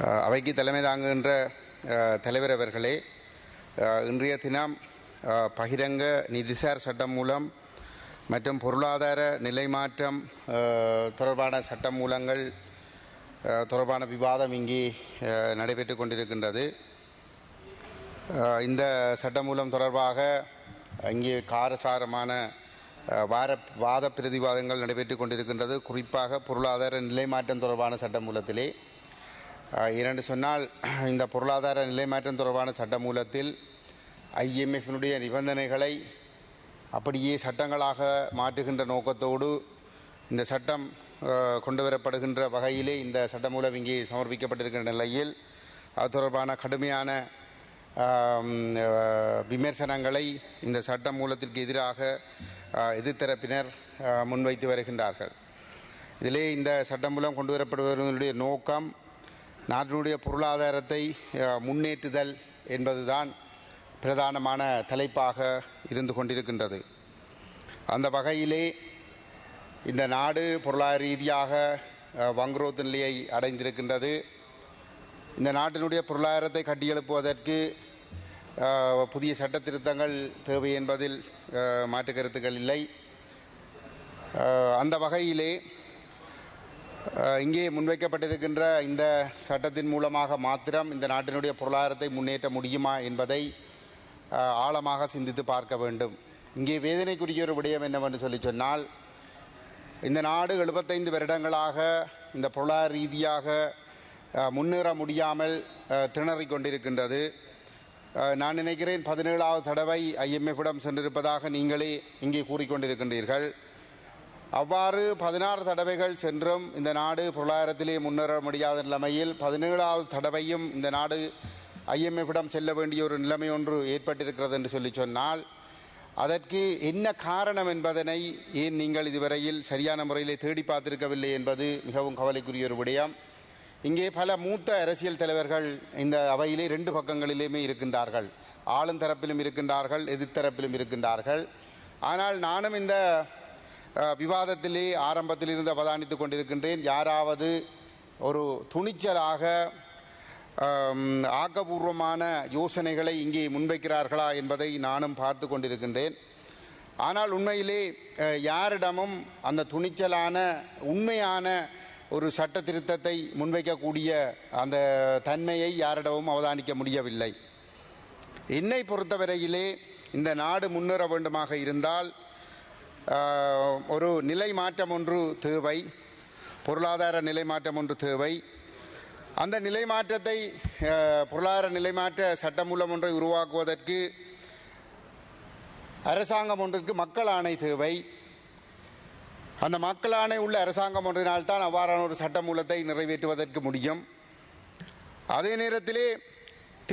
அவைக்கு தலைமை தாங்குகின்ற தலைவர் அவர்களே, இன்றைய தினம் பகிரங்க நிதிசார் சட்டம் மூலம் மற்றும் பொருளாதார நிலைமாற்றம் தொடர்பான சட்ட மூலங்கள் தொடர்பான விவாதம் இங்கே நடைபெற்று கொண்டிருக்கின்றது. இந்த சட்டமூலம் தொடர்பாக இங்கே காரசாரமான வாத பிரதிவாதங்கள் நடைபெற்று கொண்டிருக்கின்றது. குறிப்பாக பொருளாதார நிலைமாற்றம் தொடர்பான சட்டமூலத்திலே இரண்டு சொன்னால், இந்த பொருளாதார நிலைமாற்றம் தொடர்பான சட்டமூலத்தில் IMFனுடைய நிபந்தனைகளை அப்படியே சட்டங்களாக மாற்றுகின்ற நோக்கத்தோடு இந்த சட்டம் கொண்டு வரப்படுகின்ற வகையிலே இந்த சட்டமூலம் இங்கே சமர்ப்பிக்கப்பட்டிருக்கின்ற நிலையில் அது தொடர்பான கடுமையான விமர்சனங்களை இந்த சட்ட மூலத்திற்கு எதிராக எதிர்த்தரப்பினர் முன்வைத்து வருகின்றார்கள். இதிலே இந்த சட்டம் மூலம் கொண்டு வரப்படுவதனுடைய நோக்கம் நாட்டினுடைய பொருளாதாரத்தை முன்னேற்றுதல் என்பதுதான் பிரதானமான தலைப்பாக இருந்து கொண்டிருக்கின்றது. அந்த வகையிலே இந்த நாடு பொருளாதார ரீதியாக வங்குரோத்து நிலையை அடைந்திருக்கின்றது. இந்த நாட்டினுடைய பொருளாதாரத்தை கட்டியெழுப்புவதற்கு புதிய சட்ட திருத்தங்கள் தேவை என்பதில் மாற்று கருத்துக்கள் இல்லை. அந்த வகையிலே இங்கே முன்வைக்கப்பட்டிருக்கின்ற இந்த சட்டத்தின் மூலமாக மாத்திரம் இந்த நாட்டினுடைய பொருளாதாரத்தை முன்னேற்ற முடியுமா என்பதை ஆழமாக சிந்தித்து பார்க்க வேண்டும். இங்கே வேதனைக்குரிய ஒரு விடயம் என்னவென்று சொன்னால், இந்த நாடு 75 வருடங்களாக இந்த பொருளாதார ரீதியாக முன்னேற முடியாமல் திணறிக் கொண்டிருக்கின்றது. நான் நினைக்கிறேன் 17வது தடவை IMFிடம் சென்றிருப்பதாக நீங்களே இங்கே கூறிக்கொண்டிருக்கின்றீர்கள். அவ்வாறு 16 தடவைகள் சென்றும் இந்த நாடு பொருளாதாரத்திலே முன்னேற முடியாத நிலைமையில் 17வது தடவையும் இந்த நாடு IMFிடம் செல்ல வேண்டிய ஒரு நிலைமை ஒன்று ஏற்பட்டிருக்கிறது என்று சொன்னால், அதற்கு என்ன காரணம் என்பதனை ஏன் நீங்கள் இதுவரையில் சரியான முறையிலே தேடி பார்த்திருக்கவில்லை என்பது மிகவும் கவலைக்குரிய ஒரு விடயம். இங்கே பல மூத்த அரசியல் தலைவர்கள் இந்த அவையிலே 2 பக்கங்களிலுமே இருக்கின்றார்கள். ஆளும் தரப்பிலும் இருக்கின்றார்கள், எதிர்த்தரப்பிலும் இருக்கின்றார்கள். ஆனால் நானும் இந்த விவாதத்திலே ஆரம்பத்தில் இருந்து அவதானித்துக் கொண்டிருக்கின்றேன். யாராவது ஒரு துணிச்சலாக ஆக்கபூர்வமான யோசனைகளை இங்கே முன்வைக்கிறார்களா என்பதை நானும் பார்த்து கொண்டிருக்கின்றேன். ஆனால் உண்மையிலே யாரிடமும் அந்த துணிச்சலான உண்மையான ஒரு சட்ட திருத்தத்தை முன்வைக்கக்கூடிய அந்த தன்மையை யாரிடமும் அவதானிக்க முடியவில்லை. என்னை பொறுத்தவரையிலே இந்த நாடு முன்னேற வேண்டுமாக இருந்தால் ஒரு நிலை மாற்றம் ஒன்று தேவை, பொருளாதார நிலை மாற்றம் ஒன்று தேவை. அந்த நிலை மாற்றத்தை பொருளாதார நிலைமாற்ற சட்டமூலம் ஒன்றை உருவாக்குவதற்கு அரசாங்கம் ஒன்றிற்கு மக்கள் ஆணை தேவை. அந்த மக்கள் ஆணை உள்ள அரசாங்கம் ஒன்றினால்தான் அவ்வாறான ஒரு சட்டமூலத்தை நிறைவேற்றுவதற்கு முடியும். அதே நேரத்திலே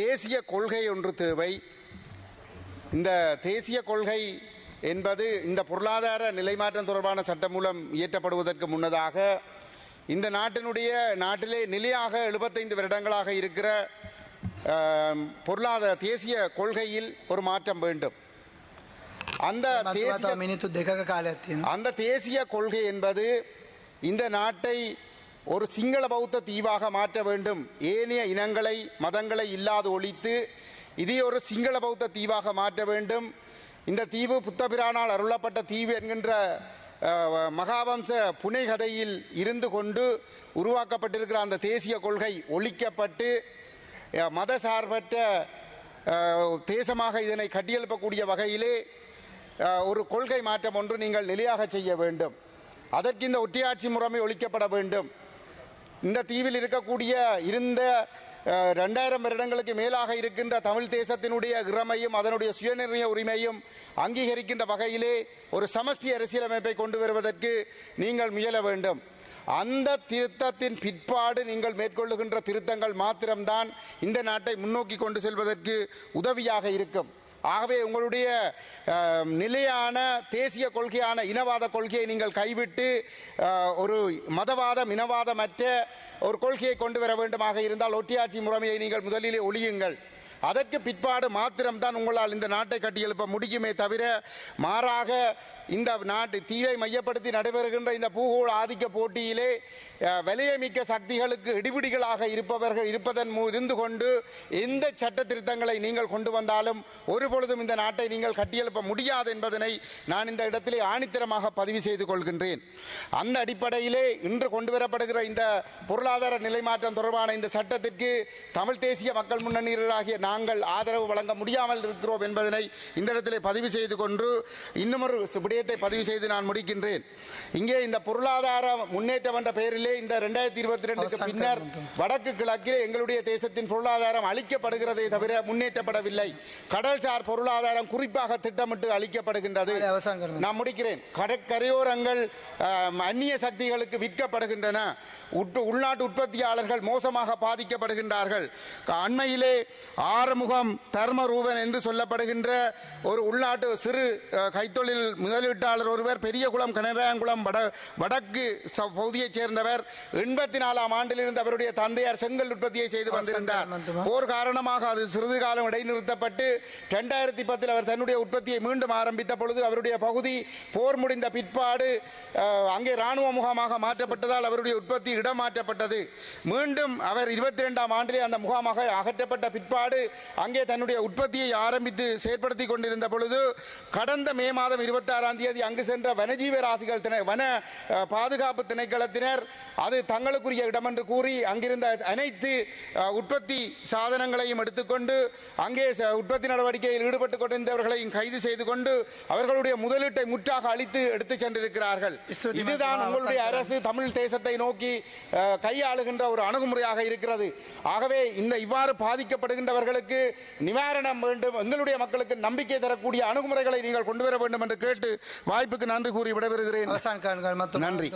தேசிய கொள்கை ஒன்று தேவை. இந்த தேசிய கொள்கை என்பது இந்த பொருளாதார நிலைமாற்றம் தொடர்பான சட்டமூலம் இயற்றப்படுவதற்கு முன்னதாக இந்த நாட்டிலே நிலையாக 75 வருடங்களாக இருக்கிற பொருளாதார தேசிய கொள்கையில் ஒரு மாற்றம் வேண்டும். அந்த தேசிய கொள்கை என்பது இந்த நாட்டை ஒரு சிங்கள பௌத்த தீவாக மாற்ற வேண்டும். ஏனைய இனங்களை மதங்களை இல்லாது ஒழித்து இதை ஒரு சிங்கள பௌத்த தீவாக மாற்ற வேண்டும். இந்த தீவு புத்தபிரானால் அருளப்பட்ட தீவு என்கின்ற மகாவம்ச புனைகதையில் இருந்து கொண்டு உருவாக்கப்பட்டிருக்கிற அந்த தேசிய கொள்கை ஒழிக்கப்பட்டு மத சார்பற்ற தேசமாக இதனை கட்டியெழுப்பக்கூடிய வகையிலே ஒரு கொள்கை மாற்றம் ஒன்று நீங்கள் நிலையாக செய்ய வேண்டும். அதற்கு இந்த ஒற்றையாட்சி முறைமை ஒழிக்கப்பட வேண்டும். இந்த தீவில் இருந்த 2000 வருடங்களுக்கு மேலாக இருக்கின்ற தமிழ் தேசத்தினுடைய இறமையும் அதனுடைய சுயநிர்ணய உரிமையும் அங்கீகரிக்கின்ற வகையிலே ஒரு சமஷ்டி அரசியலமைப்பை கொண்டு வருவதற்கு நீங்கள் முயல வேண்டும். அந்த திருத்தத்தின் பிற்பாடு நீங்கள் மேற்கொள்ளுகின்ற திருத்தங்கள் மாத்திரம்தான் இந்த நாட்டை முன்னோக்கி கொண்டு செல்வதற்கு உதவியாக இருக்கும். ஆகவே உங்களுடைய நிலையான தேசிய கொள்கையான இனவாத கொள்கையை நீங்கள் கைவிட்டு ஒரு மதவாதம் இனவாதமற்ற ஒரு கொள்கையை கொண்டு வர வேண்டுமாக இருந்தால் ஒற்றையாட்சி முறைமையை நீங்கள் முதலிலே ஒழியுங்கள். அதற்கு பிற்பாடு மாத்திரம்தான் உங்களால் இந்த நாட்டை கட்டியெழுப்ப முடியுமே தவிர மாறாக இந்த நாட்டு தீவை மையப்படுத்தி நடைபெறுகின்ற இந்த பூகோள ஆதிக்க போட்டியிலே வலியமிக்க சக்திகளுக்கு இடிபிடிகளாக இருப்பதன் இருந்து கொண்டு எந்த சட்ட திருத்தங்களை நீங்கள் கொண்டு வந்தாலும் ஒரு பொழுதும் இந்த நாட்டை நீங்கள் கட்டியெழுப்ப முடியாது என்பதனை நான் இந்த இடத்திலே ஆணித்தரமாக பதிவு செய்து கொள்கின்றேன். அந்த அடிப்படையிலே இன்று கொண்டுவரப்படுகிற இந்த பொருளாதார நிலைமாற்றம் தொடர்பான இந்த சட்டத்திற்கு தமிழ் தேசிய மக்கள் முன்னணியராகிய நாங்கள் ஆதரவு வழங்க முடியாமல் இருக்கிறோம் என்பதனை இந்த இடத்திலே பதிவு செய்து கொண்டு இன்னும் ஒரு விடயத்தை பதிவு செய்து நான் முடிக்கின்றேன். இங்கே இந்த பொருளாதார முன்னேற்றம் என்ற பெயரிலே இந்த 2022க்கு பின்னர் வடக்கு கிழக்கிலே எங்களுடைய தேசத்தின் பொருளாதாரம் அளிக்கப்படுகிறதே தவிர முன்னேற்றப்படவில்லை. கடல்சார் பொருளாதாரம் குறிப்பாக திட்டமிட்டு அளிக்கப்படுகின்றது. நான் முடிக்கிறேன். கடற்கரையோரங்கள் அந்நிய சக்திகளுக்கு விற்கப்படுகின்றன. உள்நாட்டு உற்பத்தியாளர்கள் மோசமாக பாதிக்கப்படுகின்றார்கள். அண்மையிலே ஆறுமுகம் தர்மரூபன் என்று சொல்லப்படுகின்ற ஒரு உள்நாட்டு சிறு கைத்தொழில் முதலீட்டாளர் ஒருவர் பெரியகுளம் கனராயங்குளம் வடக்கு பகுதியைச் சேர்ந்தவர் 84ஆம் ஆண்டில் இருந்து அவருடைய தந்தையார் செங்கல் உற்பத்தியை செய்து வந்திருந்தார். போர் காரணமாக அது சிறிது காலம் இடைநிறுத்தப்பட்டு 2010 அவர் தன்னுடைய உற்பத்தியை மீண்டும் ஆரம்பித்த பொழுது அவருடைய பகுதி போர் முடிந்த பிற்பாடு அங்கே ராணுவ முகாமாக மாற்றப்பட்டதால் அவருடைய உற்பத்தி இடமாற்றப்பட்டது. மீண்டும் அவர் 22ஆம் ஆண்டிலே அந்த முகாமாக அகற்றப்பட்ட பிற்பாடு அங்கே தன்னுடைய உற்பத்தியை ஆரம்பித்து செயற்படுத்திக் கொண்டிருந்த பொழுது கடந்த மே மாதம் 26ஆம் தேதி அங்கு சென்ற வனஜீவ ராசிகள் வன பாதுகாப்பு திணைக்களத்தினர் அது தங்களுக்குரிய இடம் என்று கூறி அங்கிருந்த அனைத்து உற்பத்தி சாதனங்களையும் எடுத்துக்கொண்டு அங்கே உற்பத்தி நடவடிக்கையில் ஈடுபட்டுக் கொண்டிருந்தவர்களையும் கைது செய்து கொண்டு அவர்களுடைய முதலீட்டை முற்றாக அழித்து எடுத்துச் சென்றிருக்கிறார்கள். இதுதான் உங்களுடைய அரசு தமிழ் தேசத்தை நோக்கி கையாளுகின்ற ஒரு அணுகுமுறையாக இருக்கிறது. ஆகவே இந்த இவ்வாறு பாதிக்கப்படுகின்றவர்களுக்கு நிவாரணம் வேண்டும், எங்களுடைய மக்களுக்கு நம்பிக்கை தரக்கூடிய அணுகுமுறைகளை நீங்கள் கொண்டு வர வேண்டும் என்று கேட்டு வாய்ப்புக்கு நன்றி கூறி விடைபெறுகிறேன். நன்றி.